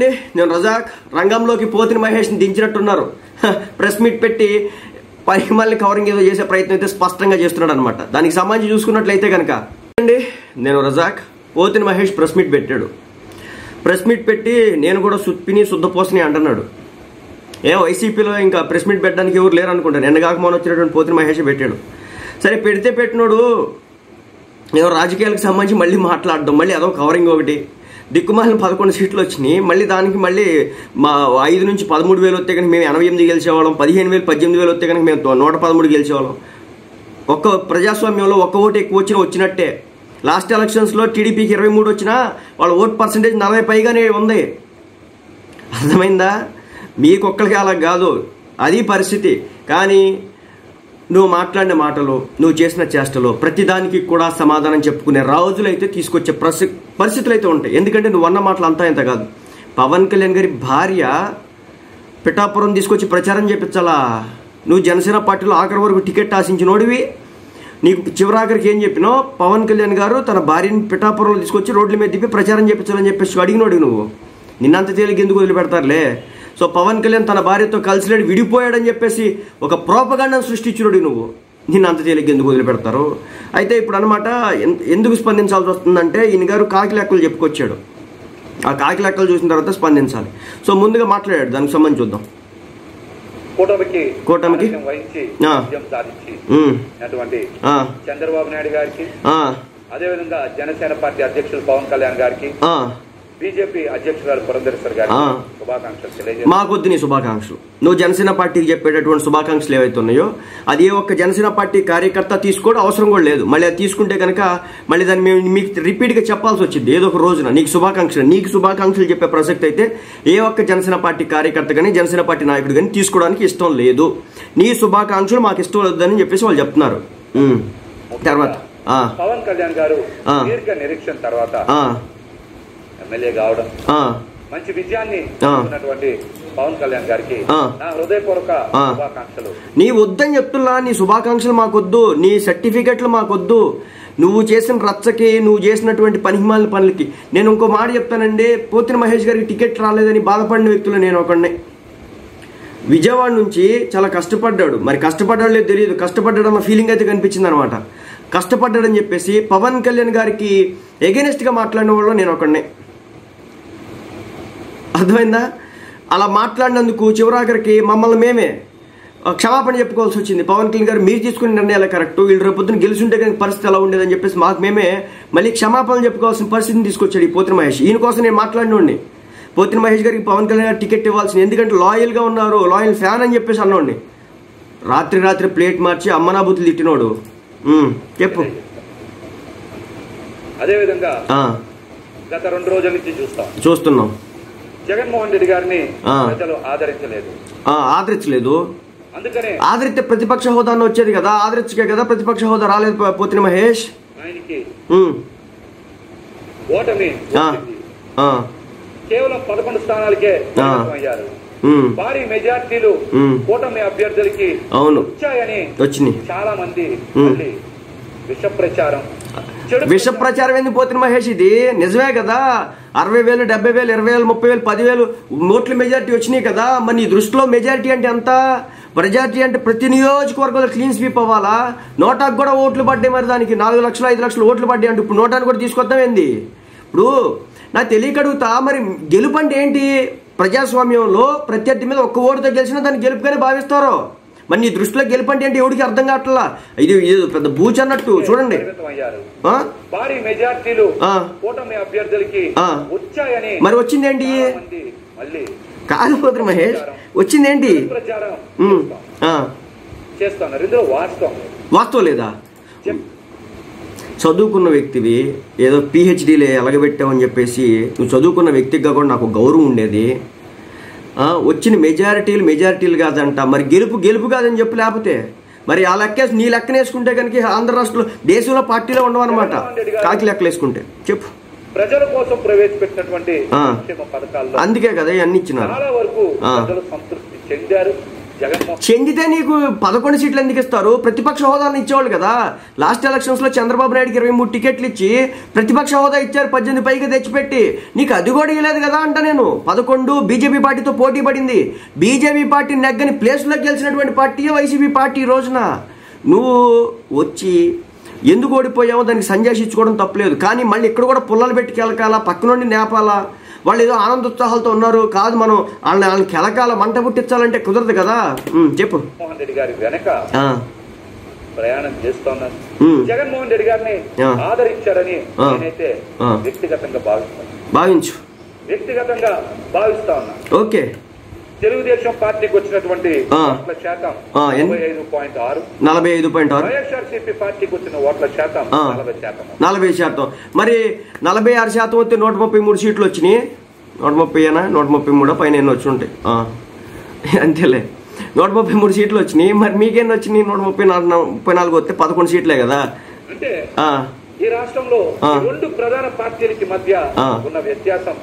అండి, నేను రజాక్. రంగంలోకి పోతిన మహేష్ని దించినట్టున్నారు. ప్రెస్ మీట్ పెట్టి మళ్ళీ కవరింగ్ ఏదో చేసే ప్రయత్నం అయితే స్పష్టంగా చేస్తున్నాడు అనమాట. దానికి సంబంధించి చూసుకున్నట్లయితే కనుక అండి, నేను రజాక్. పోతిన మహేష్ ప్రెస్ మీట్ పెట్టాడు. ప్రెస్ మీట్ పెట్టి నేను కూడా సుత్పిని శుద్ధపోసని అంటున్నాడు. వైసీపీలో ఇంకా ప్రెస్ మీట్ పెట్టడానికి ఎవరు లేరు అనుకుంటాను. ఎండగాక మొన్న వచ్చినటువంటి పోతిన మహేష్ పెట్టాడు. సరే, పెడితే పెట్టినోడు ఎవరు రాజకీయాలకు సంబంధించి మళ్ళీ మాట్లాడడం, మళ్ళీ అదో కవరింగ్ ఒకటి. దిక్కుమాలిన 11 సీట్లు వచ్చినాయి. మళ్ళీ దానికి మళ్ళీ మా 5 నుంచి 13,000 వస్తే కనుక మేము 88 గెలిచేవాళ్ళం. 15,000 18,000 వస్తే కనుక మేము 113 గెలిచేవాళ్ళం. ఒక్క ప్రజాస్వామ్యంలో ఒక్క ఓటు ఎక్కువ వచ్చినట్టే. లాస్ట్ ఎలక్షన్స్లో టీడీపీకి 23 వచ్చినా వాళ్ళ ఓట్ పర్సంటేజ్ 40 పైగానే ఉంది. అర్థమైందా? మీకొక్కరికి అలా కాదు, అది పరిస్థితి. కానీ నువ్వు మాట్లాడిన మాటలు, నువ్వు చేసిన చేష్టలు, ప్రతిదానికి కూడా సమాధానం చెప్పుకునే రోజులైతే తీసుకొచ్చే పరిస్థితులు అయితే ఉంటాయి. ఎందుకంటే నువ్వు అన్న మాటలు అంతా ఇంత కాదు. పవన్ కళ్యాణ్ గారి భార్య పిఠాపురం తీసుకొచ్చి ప్రచారం చేపించాలా? నువ్వు జనసేన పార్టీలో ఆఖరి వరకు టికెట్ ఆశించినోడివి. నీకు చివరాఖరికి ఏం చెప్పినావు? పవన్ కళ్యాణ్ గారు తన భార్యని పిఠాపురంలో తీసుకొచ్చి రోడ్ల మీద తిప్పి ప్రచారం చేపించాలని చెప్పేసి అడిగినోడు నువ్వు. నిన్నంత తేలిక ఎందుకు వదిలిపెడతారులే? సో పవన్ కళ్యాణ్ తన భార్యతో కలిసిలేడు, విడిపోయాడని చెప్పేసి ఒక ప్రోపగాండాను సృష్టించుడు నువ్వు. నిన్ను అంత తేలిక ఎందుకు వదిలిపెడతారు? అయితే ఇప్పుడు అనమాట ఎందుకు స్పందించాల్సి వస్తుందంటే, ఈయన గారు కాకి లెక్కలు చెప్పుకొచ్చాడు. ఆ కాకి లెక్కలు చూసిన తర్వాత స్పందించాలి. సో ముందుగా మాట్లాడాడు, దానికి సంబంధించి చూద్దాం. కూటమికి చంద్రబాబు నాయుడు గారికి, అదేవిధంగా జనసేన పార్టీ అధ్యక్షులు పవన్ కళ్యాణ్ గారికి, బీజేపీ అధ్యక్షురాలు పురంధేశ్వరి గారికి శుభాకాంక్షలు తెలియజేస్తాను. మాకొద్దు నీ శుభాకాంక్షలు. నువ్వు జనసేన పార్టీకి చెప్పేటటువంటి శుభాకాంక్షలు ఏవైతే ఉన్నాయో అది ఏ ఒక్క జనసేన పార్టీ కార్యకర్త తీసుకోవడం అవసరం కూడా లేదు. మళ్ళీ అది తీసుకుంటే కనుక మళ్ళీ దాన్ని మేము మీకు రిపీట్గా చెప్పాల్సి వచ్చింది ఏదో ఒక రోజున. నీకు శుభాకాంక్షలు చెప్పే ప్రసక్తి అయితే ఏ ఒక్క జనసేన పార్టీ కార్యకర్త కానీ జనసేన పార్టీ నాయకుడు కానీ తీసుకోవడానికి ఇష్టం లేదు. నీ శుభాకాంక్షలు మాకు ఇష్టం లేదని చెప్పేసి వాళ్ళు చెప్తున్నారు. తర్వాత పవన్ కళ్యాణ్ గారు దీర్ఘ నిరీక్షణ తర్వాత ఎమ్మెల్యే కావడం, మంచి విజయాన్ని పవన్ కళ్యాణ్ గారికి నా హృదయపూర్వక శుభాకాంక్షలు. నీ వద్దని చెప్తున్నా, నీ శుభాకాంక్షలు మాకొద్దు, నీ సర్టిఫికెట్లు మాకొద్దు. నువ్వు చేసిన రచ్చకి, నువ్వు చేసినటువంటి పనికిమాలిన పనులకి. నేను ఇంకో మాట చెప్తానండి, పోతిన మహేష్ గారికి టికెట్ రాలేదని బాధపడిన వ్యక్తులు నేను ఒకడిని. విజయవాడ నుంచి చాలా కష్టపడ్డాడు. మరి కష్టపడ్డాడు లేదు తెలియదు, కష్టపడ్డాడన్న ఫీలింగ్ అయితే కనిపించింది అనమాట. కష్టపడ్డాడని చెప్పేసి పవన్ కళ్యాణ్ గారికి ఎగెనిస్ట్గా మాట్లాడిన వాళ్ళు నేను ఒకడిని. అర్థమైందా? అలా మాట్లాడినందుకు చివరాఖరికి మమ్మల్ని మేమే క్షమాపణ చెప్పుకోవాల్సి వచ్చింది. పవన్ కళ్యాణ్ గారు మీరు తీసుకునే నిర్ణయాలు కరెక్ట్, వీళ్ళు రేపు పొద్దున గెలుచుంటే కానీ పరిస్థితి ఎలా ఉండేదని చెప్పేసి మాకు మేమే మళ్ళీ క్షమాపణలు చెప్పుకోవాల్సిన పరిస్థితిని తీసుకొచ్చాడు ఈ పోతిన మహేష్. ఈయన కోసం నేను మాట్లాడినోడిని. పోతిన మహేష్ గారికి పవన్ కళ్యాణ్ గారు టికెట్ ఇవ్వాల్సింది, ఎందుకంటే లాయల్గా ఉన్నారు, లాయల్ ఫ్యాన్ అని చెప్పేసి అన్నోడిని. రాత్రి ప్లేట్ మార్చి అమ్మనాబూతులు తిట్టినోడు. చెప్పు. అదేవిధంగా గత 2 రోజుల నుంచి చూస్తున్నాం జగన్మోహన్ రెడ్డి గారిని ప్రజలు ఆదరించలేదు. అందుకనే ఆదరిస్తే ప్రతిపక్ష హోదాను వచ్చేది కదా, ఆదరించకే కదా ప్రతిపక్ష హోదా రాలేదు పోతిన మహేష్. ఆయనకి ఓటమి కేవలం 11 స్థానాలకే అయ్యారు. భారీ మెజార్టీలు కూటమి అభ్యర్థులకి వచ్చాయని చాలా మంది విష ప్రచారం ఎందుకు పోతిన మహేష్? ఇది నిజమే కదా. 60,000 70,000 20,000 30,000 10,000 ఓట్ల మెజారిటీ వచ్చినాయి కదా. మరి నీ దృష్టిలో మెజారిటీ అంటే ఎంత? మెజారిటీ అంటే ప్రతి నియోజకవర్గంలో క్లీన్ స్వీప్ అవ్వాలా? నోటాకు కూడా ఓట్లు పడ్డాయి. మరి దానికి 4 లక్షలు 5 లక్షలు ఓట్లు పడ్డాయి అంటే ఇప్పుడు నోటాన్ని కూడా తీసుకొద్దాం ఏంది? ఇప్పుడు నాకు తెలియకడుగుతా, మరి గెలుపు అంటే ఏంటి? ప్రజాస్వామ్యంలో ప్రత్యర్థి మీద ఒక్క ఓటుతో గెలిచినా దాన్ని గెలుపుగానే భావిస్తారు. మరి నీ దృష్టిలో గెలుపు అంటే ఏంటి? ఎవరికి అర్థం కావట్లా. ఇది పెద్ద బూచ్ అన్నట్టు చూడండి. భారీ మెజార్టీలు కూటమి అభ్యర్థులకి వచ్చాయని మరి వచ్చిందేంటి? కాదు పోతిన మహేష్, వచ్చిందేంటి? వాస్తవం లేదా? చదువుకున్న వ్యక్తివి, ఏదో PhDలే ఎలగబెట్టావని చెప్పేసి నువ్వు చదువుకున్న వ్యక్తిగా కూడా నాకు గౌరవం ఉండేది. వచ్చిన మెజారిటీలు కాదంట. మరి గెలుపు కాదని చెప్పు. లేకపోతే మరి ఆ లెక్కేసి నీ లెక్కన వేసుకుంటే కనుక ఆంధ్ర రాష్ట్రంలో దేశంలో పార్టీలో ఉండవన్నమాట. కాకి లెక్కలు వేసుకుంటే చెప్పు. ప్రజల కోసం ప్రవేశపెట్టినటువంటి పథకాల్లో అందుకే కదా ఇవన్నీ ఇచ్చినారు. చాలా వరకు ప్రజలు సంతృప్తి చెందారు, చెందితే నీకు 11 సీట్లు ఎందుకు ఇస్తారు? ప్రతిపక్ష హోదాను ఇచ్చేవాళ్ళు కదా. లాస్ట్ ఎలక్షన్స్ లో చంద్రబాబు నాయుడుకి 23 టికెట్లు ఇచ్చి ప్రతిపక్ష హోదా ఇచ్చారు, 18 పైగా తెచ్చిపెట్టి. నీకు అది కూడా ఇవ్వలేదు కదా అంట. నేను 11 బీజేపీ పార్టీతో పోటీ పడింది. బీజేపీ పార్టీ నెగ్గని ప్లేస్లో గెలిచినటువంటి పార్టీ వైసీపీ పార్టీ. ఈ రోజున నువ్వు వచ్చి ఎందుకు ఓడిపోయావో దానికి సంజాషి ఇచ్చుకోవడం తప్పలేదు. కానీ మళ్ళీ ఇక్కడ కూడా పుల్లలు పెట్టి కెలకాలా, పక్క నుండి నేపాలా. వాళ్ళు ఏదో ఆనందోత్సాహాలతో ఉన్నారు. కాదు, మనం వాళ్ళని కెలకాల, మంట పుట్టించాలంటే కుదరదు కదా. చెప్పు. జగన్మోహన్ రెడ్డి గారి వెనక ప్రయాణం చేస్తున్నారు. జగన్మోహన్ రెడ్డి గారిని ఆదరించారని నేనైతే వ్యక్తిగతంగా వ్యక్తిగతంగా భావిస్తా ఉన్నా. ఓకే. తెలుగుదేశం పార్టీకి వచ్చినటువంటి ఓట్ల శాతం 45.6. వైఎస్ఆర్సీపీ పార్టీకి వచ్చిన ఓట్ల శాతం 40%. మరి 46% వస్తే 133 సీట్లు వచ్చినాయి. 130 133 పైన ఎన్ని వచ్చి ఉంటాయి అంతేలే. 133 సీట్లు వచ్చినాయి. మరి మీకెన్ని వచ్చినాయి? 134 వస్తే 11 సీట్లే కదా. అంటే ఈ రాష్ట్రంలో రెండు ప్రధాన పార్టీలకి మధ్య ఉన్న వ్యత్యాసం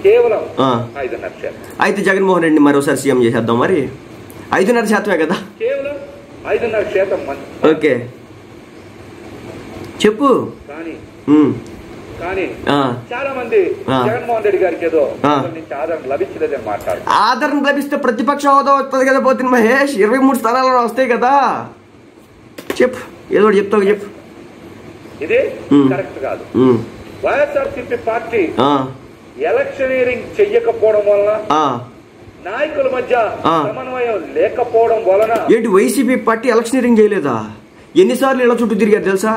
కేవలం 5.5%. అయితే జగన్మోహన్ రెడ్డి మరోసారి సీఎం చేసేద్దాం. మరి 5.5% కదా, కేవలం 5.5%. ఓకే, చెప్పు. కానీ చాలా మంది జగన్మోహన్ రెడ్డి గారికి ఏదో ఆదరణ లభించలేదని మాట్లాడు. ఆదరణ లభిస్తే ప్రతిపక్ష హోదా వస్తుంది కదా. పోతుంది మహేష్, 23 స్థానాలు వస్తాయి కదా. చెప్పు, ఏదో చెప్తావు, చెప్పు. ఇది కరెక్ట్ కాదు. వైఎస్ఆర్సీపీ పార్టీ ఎలక్షనీరింగ్ చెయ్యకపోవడం వలన, నాయకుల మధ్య సమన్వయం లేకపోవడం వలన. ఏంటి వైసీపీ పార్టీ ఎలక్షనీరింగ్ చేయలేదా? ఎన్నిసార్లు ఇలా చుట్టూ తిరిగారు తెలుసా?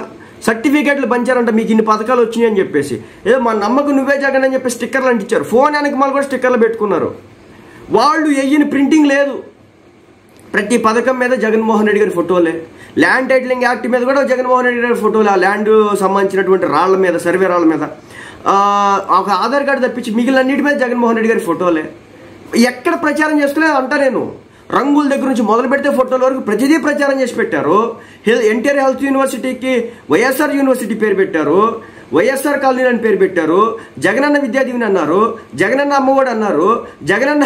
సర్టిఫికేట్లు పంచారంట, మీకు ఇన్ని పథకాలు వచ్చినాయి అని చెప్పేసి. ఏదో మా నమ్మకం నువ్వే జగన్ అని చెప్పి స్టిక్కర్లు అంటించారు. ఫోన్ వెనకమాల కూడా స్టిక్కర్లు పెట్టుకున్నారు. వాళ్ళు వెయ్యని ప్రింటింగ్ లేదు. ప్రతి పథకం మీద జగన్మోహన్ రెడ్డి గారి ఫోటోలే. ల్యాండ్ టైటిలింగ్ యాక్ట్ మీద కూడా జగన్మోహన్ రెడ్డి గారి ఫోటోలే. ఆ ల్యాండ్ సంబంధించినటువంటి రాళ్ల మీద, సర్వే రాళ్ల మీద ఒక ఆధార్ కార్డు తప్పించి మిగిలినన్నిటి మీద జగన్మోహన్ రెడ్డి గారి ఫోటోలే. ఎక్కడ ప్రచారం చేసుకోలేదు అంటా. నేను రంగుల దగ్గర నుంచి మొదలు పెడితే ఫోటోల వరకు ప్రతిదీ ప్రచారం చేసి పెట్టారు. ఎన్టీఆర్ హెల్త్ యూనివర్సిటీకి వైఎస్ఆర్ యూనివర్సిటీ పేరు పెట్టారు, వైఎస్ఆర్ కాలనీ అని పేరు పెట్టారు, జగనన్న విద్యాదీవెన అన్నారు, జగనన్న అమ్మఒడి అన్నారు, జగనన్న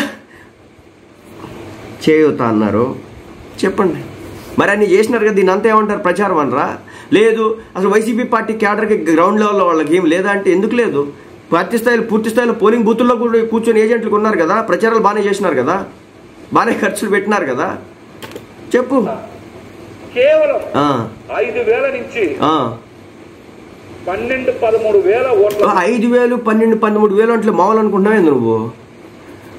చేయూత అన్నారు. చెప్పండి, మరి అన్ని చేసినారు కదా. దీని అంతా ఏమంటారు? ప్రచారం అనరా? లేదు. అసలు వైసీపీ పార్టీ క్యాడర్కి గ్రౌండ్ లెవెల్లో వాళ్ళకి ఏం లేదా అంటే ఎందుకు లేదు? పూర్తి స్థాయిలో పోలింగ్ బూతుల్లో కూడా కూర్చొని ఏజెంట్లు ఉన్నారు కదా. ప్రచారాలు బాగానే చేసినారు కదా, బాగానే ఖర్చులు పెట్టినారు కదా. చెప్పు. కేవలం 5,000 నుంచి 12-13,000 ఓట్లు. 5,000, 12-13,000 అంటే మామూలు అనుకుంటున్నావే నువ్వు?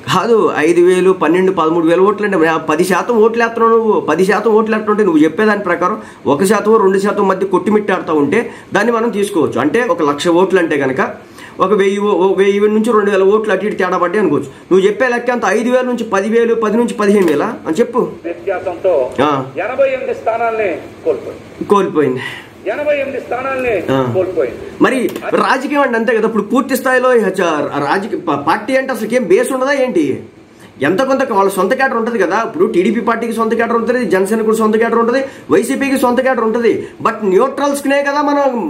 కాదు, 5,000, 12-13,000 ఓట్లు అంటే 10% ఓట్లు వేస్తున్నావు నువ్వు. 10% ఓట్లు వేస్తుంటే నువ్వు చెప్పేదాని ప్రకారం 1%, 2% మధ్య కొట్టిమిట్టాడుతూ ఉంటే దాన్ని మనం తీసుకోవచ్చు. అంటే 1,00,000 ఓట్లు అంటే కనుక 1,000 నుంచి 2,000 ఓట్లు అటు ఇటు తేడా పడ్డాయి అనుకోవచ్చు. నువ్వు చెప్పే లెక్క అంత 5,000 నుంచి 10,000, 10 నుంచి 15,000 అని చెప్పు. వ్యత్యాసంతో 88 స్థానాల్ని కోల్పోయింది. 88 స్థానాల్ని కోల్పోయింది. మరి రాజకీయం అంటే అంతే కదా. ఇప్పుడు పూర్తి స్థాయిలో రాజకీయ పార్టీ అంటే అసలు ఏం బేస్ ఉండదా ఏంటి? ఎంత కొంత వాళ్ళ సొంత క్యాడర్ ఉంటుంది కదా. ఇప్పుడు టీడీపీ పార్టీకి సొంత క్యాడర్ ఉంటుంది, జనసేనకు సొంత క్యాడర్ ఉంటుంది, వైసీపీకి సొంత క్యాడర్ ఉంటుంది. బట్ న్యూట్రల్స్నే కదా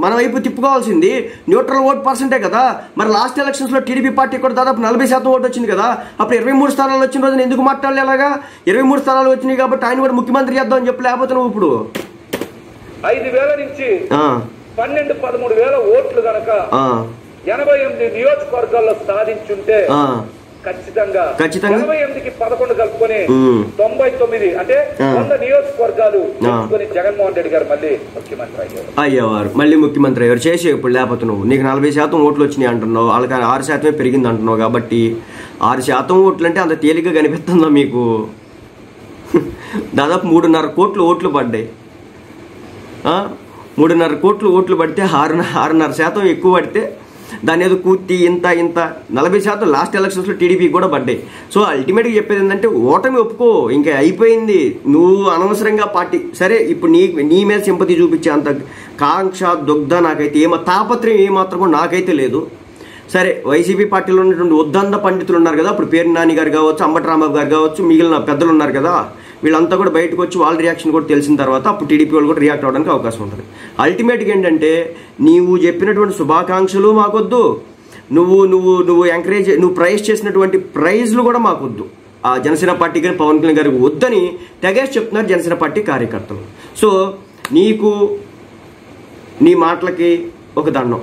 మన వైపు తిప్పుకోవాల్సింది. న్యూట్రల్ ఓట్ పర్సెంటే కదా. మరి లాస్ట్ ఎలక్షన్స్ లో టీడీపీ పార్టీ కూడా దాదాపు 40% ఓటు వచ్చింది కదా. అప్పుడు 23 స్థానాలు వచ్చిన రోజున ఎందుకు మాట్లాడలేలాగా? 23 స్థానాలు వచ్చినాయి కాబట్టి ఆయన కూడా ముఖ్యమంత్రి చేద్దాం అని చెప్పి, లేకపోతే నువ్వు ఇప్పుడు 5,000 నుంచి 12-13,000 ఓట్లు గనక 88 నియోజకవర్గాల్లో సాధించుంటే ఖచ్చితంగా 88కి 11 కలుపుకొని 99 అంటే 100 నియోజకవర్గాలు జగన్మోహన్ రెడ్డి గారు మళ్ళీ ముఖ్యమంత్రి అయ్యేవారు. మళ్ళీ ముఖ్యమంత్రి అయ్యారు. చేసే ఇప్పుడు లేకపోతే నువ్వు నీకు 40% ఓట్లు వచ్చినాయి అంటున్నావు, వాళ్ళకి 6% పెరిగింది అంటున్నావు. కాబట్టి 6% ఓట్లు అంటే అంత తేలిగ్గా కనిపిస్తుందా మీకు? దాదాపు 3.5 కోట్ల ఓట్లు పడ్డాయి. 3.5 కోట్ల ఓట్లు పడితే 6.5% ఎక్కువ పడితే దాని ఏదో కూర్తి ఇంత 40% లాస్ట్ ఎలక్షన్స్లో టీడీపీ కూడా పడ్డాయి. సో అల్టిమేట్గా చెప్పేది ఏంటంటే ఓటమి ఒప్పుకో, ఇంకా అయిపోయింది. నువ్వు అనవసరంగా పార్టీ సరే ఇప్పుడు నీ మీద సింపతి చూపించే అంత కాంక్ష దుగ్ధ నాకైతే తాపత్రయం ఏమాత్రం కూడా నాకైతే లేదు. సరే, వైసీపీ పార్టీలో ఉన్నటువంటి ఉద్దండ పండితులు ఉన్నారు కదా, ఇప్పుడు పేరు నాని గారు కావచ్చు, అంబటి రాంబాబు గారు కావచ్చు, మిగిలిన పెద్దలు ఉన్నారు కదా, వీళ్ళంతా కూడా బయటకు వచ్చి వాళ్ళ రియాక్షన్ కూడా తెలిసిన తర్వాత అప్పుడు టీడీపీ వాళ్ళు కూడా రియాక్ట్ అవ్వడానికి అవకాశం ఉంటుంది. అల్టిమేట్గా ఏంటంటే నీవు చెప్పినటువంటి శుభాకాంక్షలు మాకొద్దు, నువ్వు ఎంకరేజ్, నువ్వు ప్రైజ్ చేసినటువంటి ప్రైజ్లు కూడా మాకొద్దు. ఆ జనసేన పార్టీ కానీ పవన్ కళ్యాణ్ గారికి వద్దని తెగేసి చెప్తున్నారు జనసేన పార్టీ కార్యకర్తలు. సో నీకు నీ మాటలకి ఒక దండం.